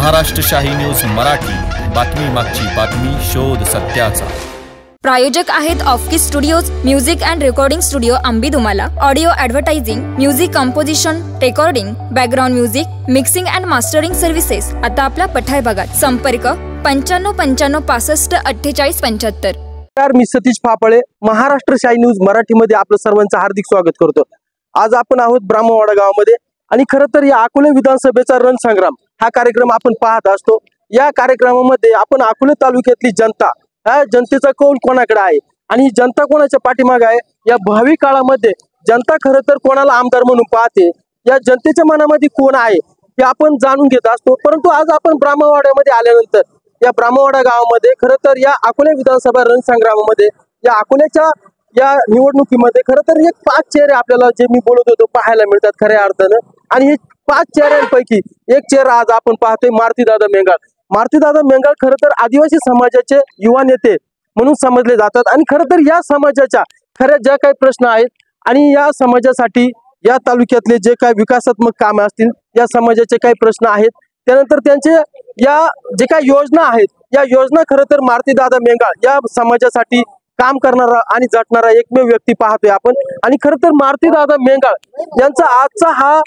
महाराष्ट्र शाही न्यूज मराठी, बातमी मागची बातमी, शोध सत्याचा। प्रायोजक आहेत Offkey studios, music and recording studio Ambidumala, audio advertising, music composition, recording, background music, mixing and mastering services आता आपल्या पठार भागात। संपर्क 9595 65 48 75। मी सतीश फापळे, महाराष्ट्र शाही न्यूज मराठीमध्ये आपलं सर्वांचं हार्दिक स्वागत करतो। आज आपण आहोत ब्राह्मणवाडा गावामध्ये आणि खरं तर या अकोले विधानसभेचा रणसंग्राम हा कार्यक्रम आपण पाहत असतो। या कार्यक्रमामध्ये आपण अकोले तालुक्यातली जनता, या जनतेचा कौल कोणाकडे आहे आणि जनता कोणाच्या पाठीमागे आहे, या भावी काळामध्ये जनता खरं तर कोणाला आमदार म्हणून पाहते, या जनतेच्या मनामध्ये कोण आहे हे आपण जाणून घेत असतो। परंतु आज आपण ब्राह्मणवाड्यामध्ये आल्यानंतर या ब्राह्मणवाडा गावामध्ये खरं तर या अकोले विधानसभा रणसंग्रामामध्ये या अकोल्याच्या या निवडणुकीमध्ये खरं तर एक 5 चेहरे आपल्याला जे मी बोलत होतो पाहायला मिळतात खऱ्या अर्थानं। आणि हे 5 चेहऱ्यांपैकी एक चेहरा आज आपण पाहतोय मारुतीदादा मेंगाळ। मारुतीदादा मेंगाळ खरं तर आदिवासी समाजाचे युवा नेते म्हणून समजले जातात आणि खरं तर या समाजाच्या खऱ्या ज्या काही प्रश्न आहेत आणि या समाजासाठी या तालुक्यातले जे काही विकासात्मक कामे असतील, या समाजाचे काही प्रश्न आहेत, त्यानंतर त्यांचे या जे काही योजना आहेत, या योजना खरं तर मारुतीदादा मेंगाळ या समाजासाठी काम करणारा आणि झटणारा एकमेव व्यक्ती पाहतोय आपण। आणि खरं तर मारुतीदादा मेंगाळ यांचा आजचा हा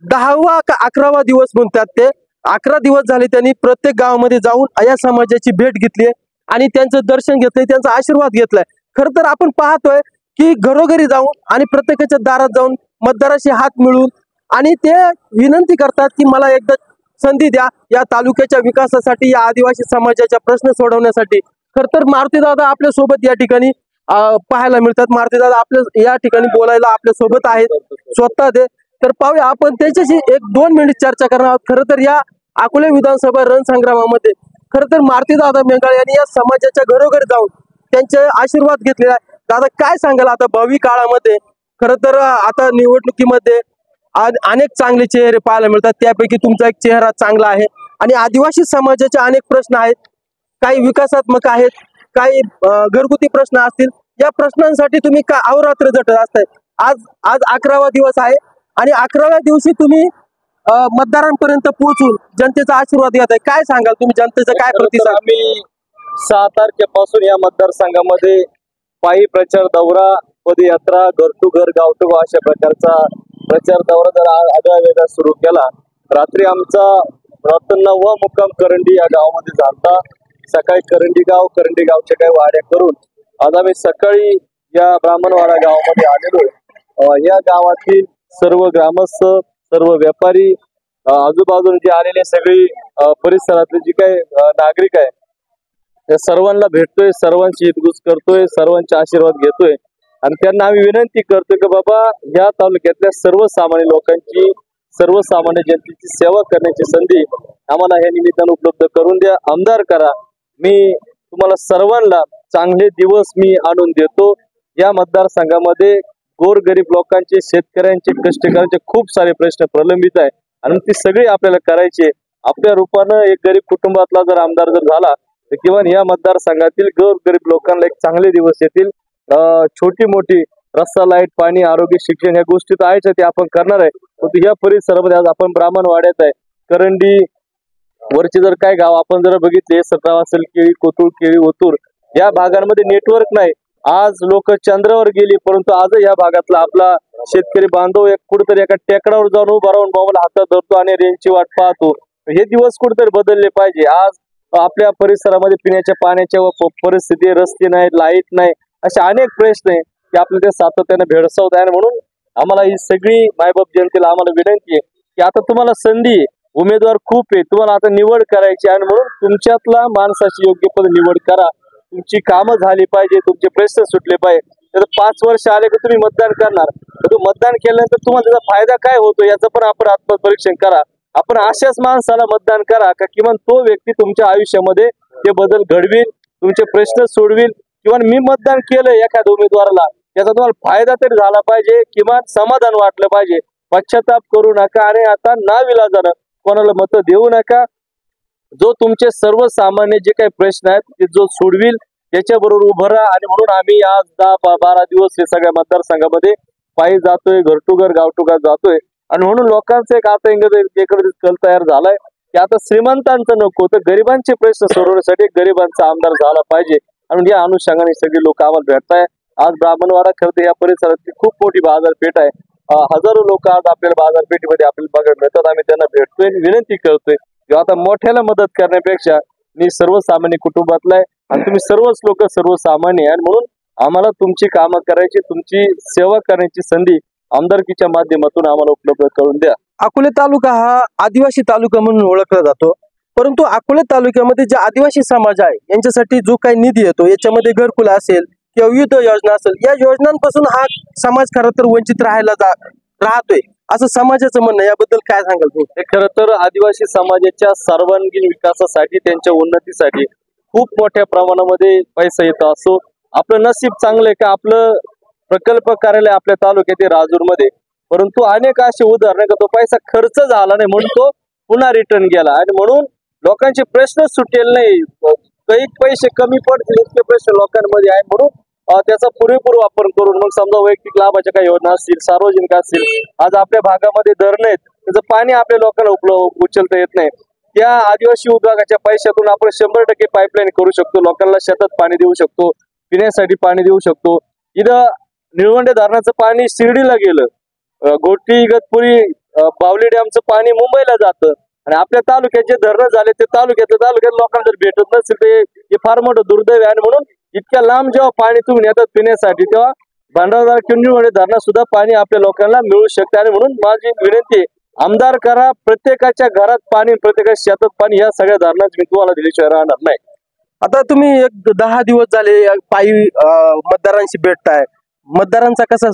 10वा का 11वा दिवस म्हणतात, ते 11 दिवस झाले त्यांनी प्रत्येक गावामध्ये जाऊन या समाजाची भेट घेतली आणि त्यांचं दर्शन घेतलंय, त्यांचा आशीर्वाद घेतलाय। खरं तर आपण पाहतोय की घरोघरी जाऊन आणि प्रत्येकाच्या दारात जाऊन मतदाराशी हात मिळवून आणि ते विनंती करतात की मला एकदा संधी द्या या तालुक्याच्या विकासासाठी, या आदिवासी समाजाच्या प्रश्न सोडवण्यासाठी। खर तर मारुतीदादा आपल्या सोबत या ठिकाणी पाहायला मिळतात। मारुतीदादा आपल्या या ठिकाणी बोलायला आपल्या सोबत आहेत स्वतः ते। तर पाहूया आपण त्याच्याशी 1-2 मिनिट चर्चा करणार आहोत। खरं तर या अकोले विधानसभा रणसंग्रामामध्ये खरं तर मारुतीदादा मेंगाळ यांनी या समाजाच्या घरोघरी जाऊन त्यांचे आशीर्वाद घेतलेला आहे। दादा काय सांगाल आता भावी काळामध्ये? खरं तर आता निवडणुकीमध्ये अनेक चांगले चेहरे पाहायला मिळतात, त्यापैकी तुमचा एक चेहरा चांगला आहे आणि आदिवासी समाजाचे अनेक प्रश्न आहेत, काही विकासात्मक आहेत, काही घरगुती प्रश्न असतील, या प्रश्नांसाठी तुम्ही काय अहोरात्र झटत असताय। आज 11वा दिवस आहे आणि 11व्या दिवशी तुम्ही मतदारांपर्यंत पोहोचून जनतेचा आशीर्वाद घेत आहे। काय सांगाल तुम्ही, जनतेचा काय प्रतिसाद? आम्ही 6 तारखेपासून या मतदारसंघामध्ये पायी प्रचार दौरा, पदयात्रा, घर टू घर, गाव टू गाव अशा प्रकारचा प्रचार दौरा जर आगळा वेगळा सुरू केला। रात्री आमचा 9वा मुक्काम करंडी या गावामध्ये झाला। सकाळी करंडी गावच्या काही वाड्या करून आज आम्ही सकाळी या ब्राह्मणवाडा गावामध्ये आलेलो। या गावातील सर्व ग्रामस्थ, सर्व व्यापारी, आजूबाजून जे आलेले सगळी परिसरातले जे काही नागरिक आहे त्या सर्वांना भेटतोय, सर्वांची हितगुज करतोय, सर्वांचे आशीर्वाद घेतोय आणि त्यांना आम्ही विनंती करतोय की बाबा या तालुक्यातल्या सर्वसामान्य लोकांची, सर्वसामान्य जनतेची सेवा करण्याची संधी आम्हाला ह्या निमित्तानं उपलब्ध करून द्या, आमदार करा। मी तुम्हाला सर्वांना चांगले दिवस मी आणून देतो। या मतदारसंघामध्ये गोरगरीब लोकांचे, शेतकऱ्यांचे, कष्टकऱ्यांचे खूप सारे प्रश्न प्रलंबित आहे आणि ते सगळे आपल्याला करायचे। आपल्या रूपानं एक गरीब कुटुंबातला जर आमदार जर झाला तर किंवा या मतदारसंघातील गोरगरीब लोकांना एक चांगले दिवस येतील। छोटी मोठी रस्ता, लाईट, पाणी, आरोग्य, शिक्षण ह्या गोष्टी तर आहेच, ते आपण करणार आहे। परंतु या परिसरामध्ये आज आपण ब्राह्मणवाड्यात आहे, करंडी वरचे जर काय गाव आपण जर बघितले, सतराव असेल, केळी, कोतुळ, केळी, ओतूर, या भागांमध्ये नेटवर्क नाही। आज लोक चंद्रावर गेली, परंतु आज या भागातला आपला शेतकरी बांधव एक कुठेतरी एका टेकडावर जाऊन उभा राहून मोबाईल हातात धरतो आणि रेंजची वाट पाहतो। हे दिवस कुठेतरी बदलले पाहिजे। आज आपल्या परिसरामध्ये पिण्याच्या पाण्याच्या परिस्थिती, रस्ते नाहीत, लाईट नाही, असे अनेक प्रश्न आहे की आपल्याला ते सातत्याने भेडसावत आहे। म्हणून आम्हाला ही सगळी मायबाप जनतेला आम्हाला विनंती आहे की आता तुम्हाला संधी, उमेदवार खूप आहे, तुम्हाला आता निवड करायची आणि म्हणून तुमच्यातला माणसाची योग्य पद निवड करा। तुमची कामं झाली पाहिजे, तुमचे प्रश्न सुटले पाहिजे। तर 5 वर्ष आले की तुम्ही मतदान करणार, तर मतदान केल्यानंतर तुम्हाला त्याचा फायदा काय होतो याचं पण आपण आत्मपरीक्षण करा। आपण अशाच माणसाला मतदान करा का किमान तो व्यक्ती तुमच्या आयुष्यामध्ये ते बदल घडविल, तुमचे प्रश्न सोडविल। किंवा मी मतदान केलं एखाद्या उमेदवाराला, त्याचा तुम्हाला फायदा तरी झाला पाहिजे, किंवा समाधान वाटलं पाहिजे। पश्चाताप करू नका आणि आता नाविलाजानं कोणाला मत देऊ नका। जो तुमचे सर्वसामान्य जे काही प्रश्न आहेत ते जो सोडविल त्याच्याबरोबर उभं राहा। आणि म्हणून आम्ही आज 10-12 दिवस हे सगळ्या मतदारसंघामध्ये पायी जातोय, घर टू घर, गाव टू गाव जातोय आणि म्हणून लोकांचं एक आता कल तयार झालाय की आता श्रीमंतांचं नको तर गरिबांचे प्रश्न सोडवण्यासाठी गरिबांचा आमदार झाला पाहिजे. आणि या अनुषंगाने सगळे लोक आम्हाला भेटताय. आज ब्राह्मणवाडा खरं या परिसरातली खूप मोठी बाजारपेठ आहे. हजारो लोक आज आपल्याला बाजारपेठेमध्ये आपल्याला बघायला मिळतात. आम्ही त्यांना भेटतोय, विनंती करतोय की आता मोठ्याला मदत करण्यापेक्षा मी सर्वसामान्य कुटुंबातला आहे आणि तुम्ही सर्वच लोक सर्वसामान्य आहे, आणि म्हणून आम्हाला तुमची कामं करायची, तुमची सेवा करण्याची संधी आमदारकीच्या माध्यमातून आम्हाला उपलब्ध करून द्या. अकोले तालुका हा आदिवासी तालुका म्हणून ओळखला जातो, परंतु अकोले तालुक्यामध्ये जे आदिवासी समाज आहे यांच्यासाठी जो काही निधी येतो याच्यामध्ये घरकुल असेल किंवा विविध योजना असेल, या योजनांपासून हा समाज खरं तर वंचित राहतोय असं समाजाचं म्हणणं. याबद्दल काय सांगाल तुम्ही? हे खरं तर आदिवासी समाजाच्या सर्वांगीण विकासासाठी, त्यांच्या उन्नतीसाठी खूप मोठ्या प्रमाणामध्ये पैसा येतो. असो आपलं नशीब चांगलं आहे का आपलं प्रकल्प कार्यालय आपल्या तालुक्यात राजूरमध्ये, परंतु अनेक असे उदाहरण का तो पैसा खर्च झाला नाही म्हणून तो पुन्हा रिटर्न गेला, आणि म्हणून लोकांचे प्रश्न सुटेल नाही. काही पैसे कमी पडतील इतके प्रश्न लोकांमध्ये आहे, म्हणून त्याचा पुरेपूर वापर करून मग समजा वैयक्तिक लाभाच्या काही योजना असतील, सार्वजनिक असतील, आज आपल्या भागामध्ये धरण आहेत, त्याचं पाणी आपल्या लोकांना उचलता येत नाही. त्या आदिवासी विभागाच्या पैशातून आपण 100% पाईपलाईन करू शकतो, लोकांना शेतात पाणी देऊ शकतो, पिण्यासाठी पाणी देऊ शकतो. इथं निळवंडे धरणाचं पाणी शिर्डीला गेलं, गोटी इगतपुरी बावली डॅमचं पाणी मुंबईला जातं, आणि आपल्या तालुक्यात जे धरण झाले ते तालुक्यात लोकांना जर भेटत नसेल तर हे फार मोठं दुर्दैव आहे. आणि म्हणून इतक्या लांब जेव्हा पाणी तुम्ही नेतात पिण्यासाठी, तेव्हा भंडारदरा किंवा धरणात सुद्धा पाणी आपल्या लोकांना मिळू शकते. आणि म्हणून माझी विनंती आहे, आमदार करा, प्रत्येकाच्या घरात पाणी, प्रत्येकाच्या शेतात पाणी, या सगळ्या धरणात मी तुम्हाला दिल्याशिवाय राहणार नाही. आता तुम्ही 10 दिवस झाले पायी मतदारांशी भेटताय, मतदारांचा कसा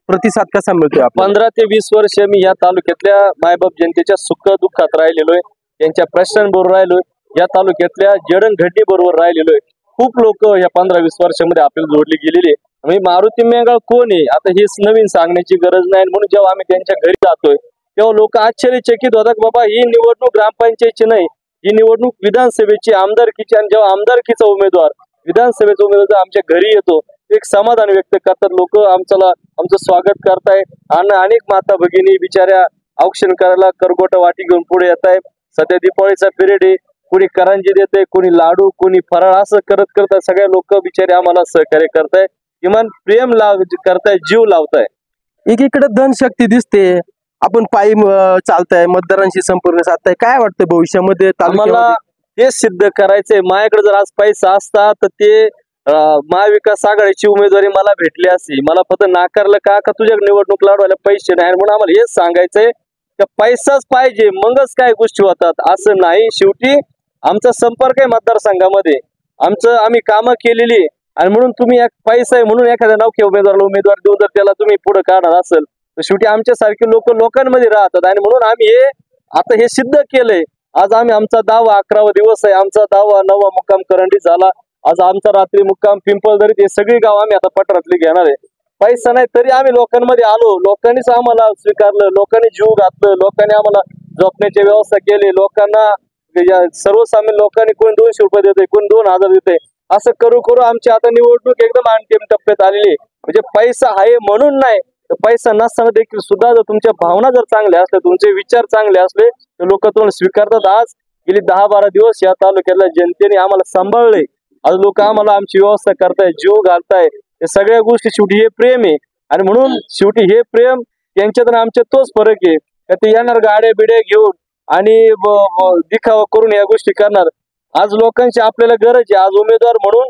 प्रतिसाद कसा मिळतोय? 15 ते 20 वर्ष मी या तालुक्यातल्या मायबाप जनतेच्या सुख दुःखात राहिलेलो आहे, त्यांच्या प्रश्नांबरोबर राहिलोय, या तालुक्यातल्या जडणघडणी बरोबर राहिलेलो आहे. खूप लोक या 15-20 वर्षामध्ये आपल्याला जोडली गेलेली आहे. म्हणजे मारुती मेंगाळ कोण आहे आता हेच नवीन सांगण्याची गरज नाही. म्हणून जेव्हा आम्ही त्यांच्या घरी जातोय तेव्हा लोक आश्चर्यचकित होतात, बाबा ही निवडणूक ग्रामपंचायतची नाही, ही निवडणूक विधानसभेची, आमदारकीची. आणि जेव्हा आमदारकीचा उमेदवार, विधानसभेचा उमेदवार आमच्या घरी येतो, एक समाधान व्यक्त करतात लोक, आमचं स्वागत करताय. आणि अनेक माता भगिनी बिचाऱ्या औक्षण करायला करगोटा वाटी घेऊन पुढे येत आहे. सध्या दिवाळीचा पिरियड आहे, कोणी करंजी देते, कोणी लाडू, कोणी फराळ, असं करत करता सगळे लोक बिचारे आम्हाला सहकार्य करताय, किमान प्रेम करताय, जीव लावताय. एकीकडे धनशक्ती दिसते, आपण पायी चालताय, मतदारांशी संपर्क साधताय, काय वाटतं भविष्यामध्ये आम्हाला हे सिद्ध करायचंय. माझ्याकडे जर आज पैसा असता तर ते महाविकास आघाडीची उमेदवारी मला भेटली असती. मला फक्त नाकारलं का तुझ्या निवडणूक लढवायला पैसे नाही, म्हणून आम्हाला हेच सांगायचंय की पैसाच पाहिजे मगच काय गोष्टी होतात असं नाही. शेवटी आमचा संपर्क आहे मतदारसंघामध्ये, आम्ही कामं केलेली, आणि म्हणून तुम्ही एक पैसा आहे म्हणून एखाद्या नवख्या उमेदवाराला उमेदवार देऊ जर त्याला तुम्ही पुढे काढणार असेल तर शेवटी आमच्यासारखे लोक लोकांमध्ये राहतात. आणि म्हणून आम्ही आता हे सिद्ध केलंय. आज आमचा 10वा 11वा दिवस आहे, आमचा 10वा 9वा मुक्काम करंडी झाला, आज आमचा रात्री मुक्काम पिंपळदरीत, हे सगळी गाव आम्ही आता पठारातली घेणार आहे. पैसा नाही तरी आम्ही लोकांमध्ये आलो, लोकांनीच आम्हाला स्वीकारलं, लोकांनी जीव घातलं, लोकांनी आम्हाला झोपण्याची व्यवस्था केली, लोकांना सर्वसामान्य लोकांनी कोणी 200 रुपये देते, कोणी 2000 देते, असं करू करू आमची आता निवडणूक एकदम अंतिम टप्प्यात आलेली. म्हणजे पैसा आहे म्हणून नाही, पैसा नसताना देखील सुद्धा जर तुमच्या भावना जर चांगल्या असल्या, तुमचे विचार चांगले असले तर लोक तुम्हाला स्वीकारतात. आज गेली 10-12 दिवस या तालुक्यातल्या जनतेने आम्हाला सांभाळले, आज लोक आम्हाला आमची व्यवस्था करताय, जीव घालताय, हे सगळ्या गोष्टी शेवटी हे प्रेम आहे. आणि म्हणून शेवटी हे प्रेम त्यांच्यात आणि आमच्यात तोच फरक आहे का ते येणार गाड्या बिड्या घेऊन आणि दिखावा करून या गोष्टी करणार. आज लोकांची आपल्याला गरज आहे, आज उमेदवार म्हणून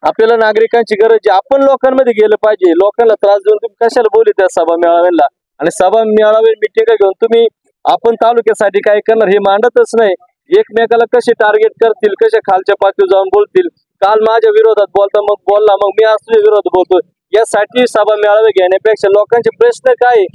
आपल्याला नागरिकांची गरज आहे. आपण लोकांमध्ये गेलं पाहिजे, लोकांना त्रास देऊन तुम्ही कशाला बोलू त्या सभा मेळाव्याला, आणि सभा मेळावे मिटिंग घेऊन तुम्ही आपण तालुक्यासाठी काय करणार हे मांडतच नाही. एकमेकाला कसे टार्गेट करतील, कसे खालच्या पातळीवर जाऊन बोलतील, काल माझ्या विरोधात बोलला मग मी आज तुझ्या विरोधात बोलतो, यासाठी सभा मेळावे घेण्यापेक्षा लोकांचे प्रश्न काय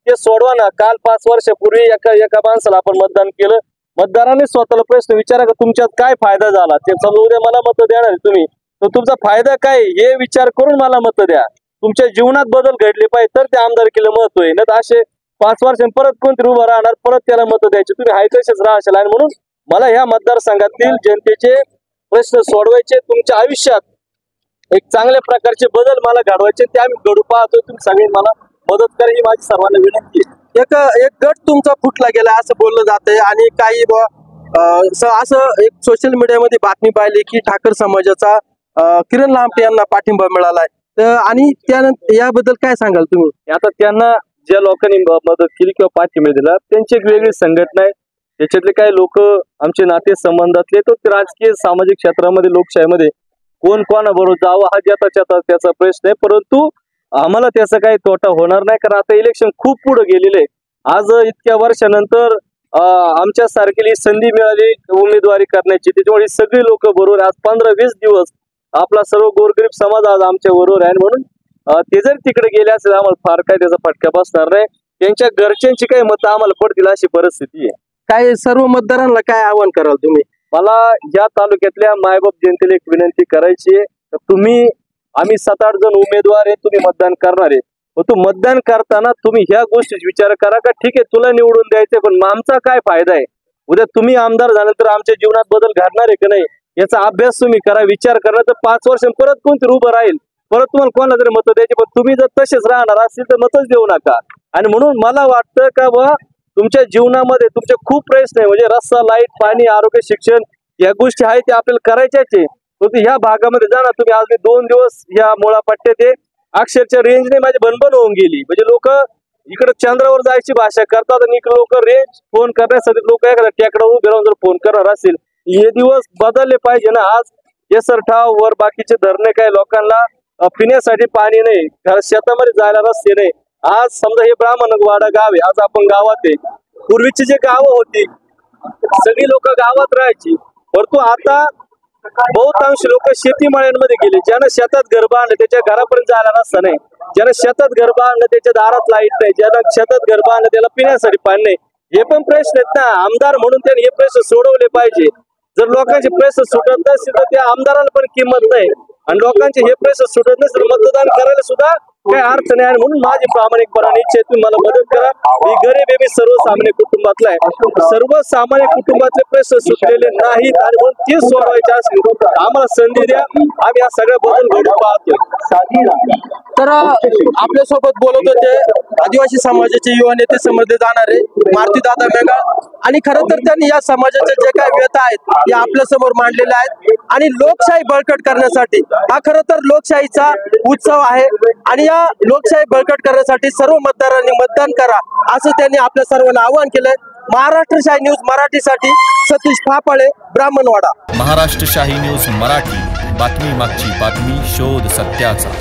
ते सोडवा ना. काल 5 वर्षापूर्वी एका माणसाला आपण मतदान केलं, मतदारांनी स्वतःला प्रश्न विचारा का तुमच्यात काय फायदा झाला, ते समजा उद्या मला मत देणार तुम्ही तर तुमचा फायदा काय हे विचार करून मला मत द्या. तुमच्या जीवनात बदल घडले पाहिजे तर ते आमदारकीला महत्व आहे, नाही असे 5 वर्षांनी परत कोणतरी उभं राहणार, परत त्याला मत द्यायचे, तुम्ही हाय तसेच राहशाल. आणि म्हणून मला ह्या मतदारसंघातील जनतेचे प्रश्न सोडवायचे, तुमच्या आयुष्यात एक चांगल्या प्रकारचे बदल मला घडवायचे, ते आम्ही घडू पाहतो. तुम्ही सगळे मला मदत करा ही माझी सर्वांना विनंती आहे. एक गट तुमचा फुटला गेला असं बोललं जातंय, आणि काही असं एक सोशल मीडियामध्ये बातमी पाहिली की ठाकर समाजाचा किरण लांबटे यांना पाठिंबा मिळालाय, तर आणि त्यानंतर याबद्दल काय सांगाल तुम्ही? आता त्यांना ज्या लोकांनी मदत केली किंवा पाठिंबा दिला त्यांची एक वेगळी संघटना आहे, त्याच्यातले काही लोक आमचे नाते संबंधातले, तो राजकीय सामाजिक क्षेत्रामध्ये लोकशाहीमध्ये कोण कोणाबरोबर जावं हा त्याचा प्रश्न आहे, परंतु आम्हाला त्याचा काही तोटा होणार नाही, कारण आता इलेक्शन खूप पुढे गेलेले आहे. आज इतक्या वर्षानंतर आमच्या सारखी संधी मिळाली उमेदवारी करण्याची, त्याच्यामुळे सगळी लोक बरोबर आज 15-20 दिवस आपला सर्व गोरगरीब समाज आज आमच्या बरोबर आहे, म्हणून ते जर तिकडे गेले असेल आम्हाला फार काय त्याचा फटका बसणार नाही. त्यांच्या घरच्यांची काही मतं आम्हाला पडतील अशी परिस्थिती आहे. काय सर्व मतदारांना काय आवाहन कराल तुम्ही? मला या तालुक्यातल्या मायबाप जनतेला एक विनंती करायची आहे, तुम्ही आम्ही 7-8 जण उमेदवार आहे, तुम्ही मतदान करणार आहे, तू मतदान करताना तुम्ही ह्या गोष्टीचा विचार करा का ठीक आहे तुला निवडून द्यायचंय पण आमचा काय फायदा आहे, उद्या तुम्ही आमदार झाल्यानंतर आमच्या जीवनात बदल घडणार आहे का नाही याचा अभ्यास तुम्ही करा, विचार करा. तर 5 वर्ष परत कोणतरी उभं राहील, परत तुम्हाला कोणाला तरी मतं द्यायची, पण तुम्ही जर तसेच राहणार असेल तर मतच देऊ नका. आणि म्हणून मला वाटतं का बा तुमच्या जीवनामध्ये तुमचे खूप प्रश्न आहे, म्हणजे रस्ता, लाईट, पाणी, आरोग्य, शिक्षण या गोष्टी आहेत ते आपल्याला करायच्याच आहे. ह्या भागामध्ये जा ना तुम्ही. आज मी 2 दिवस या मुळापट्ट्यात ते अक्षरच्या रेंजने माझी बनबन होऊन गेली, म्हणजे लोक इकडे चंद्रावर जायची भाषा करतात आणि इकडे लोक रेंज फोन करण्यासाठी लोक एखाद्या टेकडावर उभे राहून जर फोन करणार असेल, हे दिवस बदलले पाहिजे ना. आज येसरठाव वर बाकीचे धरणे काही लोकांना पिण्यासाठी पाणी नाही, शेतामध्ये जायला रस्ते नाही. आज समजा हे ब्राह्मणवाडा गाव आहे, आज आपण गावात आहे. पूर्वीची जे गावं होती सगळी लोक गावात राहायची, परंतु आता बहुतांश लोक शेतीमाळ्यांमध्ये गेले. ज्यानं शेतात घर बांधलं त्याच्या घरापर्यंत जायला रस्ता नाही, ज्यानं शेतात घर बांधलं त्याच्या दारात लाईट नाही, ज्यानं शेतात घर बांधलं त्याला पिण्यासाठी पाणी नाही. हे पण प्रश्न आहेत ना. आमदार म्हणून त्यांनी हे प्रश्न सोडवले पाहिजे. जर लोकांचे प्रश्न सुटत नसतील तर त्या आमदाराला पण किंमत नाही, आणि लोकांचे हे प्रश्न सुटत नसतील मतदान करायला सुद्धा काही अर्थ नाही. आणि म्हणून माझी प्रामाणिकपणाने इच्छा आहे तुम्ही मला मदत करा. मी गरीब आहे, मी सर्वसामान्य कुटुंबातला आहे. सर्वसामान्य कुटुंबातले प्रश्न सुटलेले नाहीत आणि म्हणून ते सोडवायचे असतील आम्हाला संधी द्या, आम्ही या सगळ्या बदल घडून पाहतोय. तर आपल्यासोबत बोलत होते आदिवासी समाजाचे युवा नेते समजले जाणारे मारुती दादा मेघाळ, आणि खरं तर त्यांनी या समाजाच्या जे काही व्यथा आहेत या आपल्या समोर मांडलेल्या आहेत. आणि लोकशाही बळकट करण्यासाठी हा खरं तर लोकशाहीचा उत्सव आहे, आणि या लोकशाही बळकट करण्यासाठी सर्व मतदारांनी मतदान करा असं त्यांनी आपल्या सर्वांना आवाहन केलंय. महाराष्ट्र शाही न्यूज मराठीसाठी सतीश फापाळे, ब्राह्मणवाडा. महाराष्ट्र शाही न्यूज मराठी, बातमी मागची बातमी, शोध सत्याचा.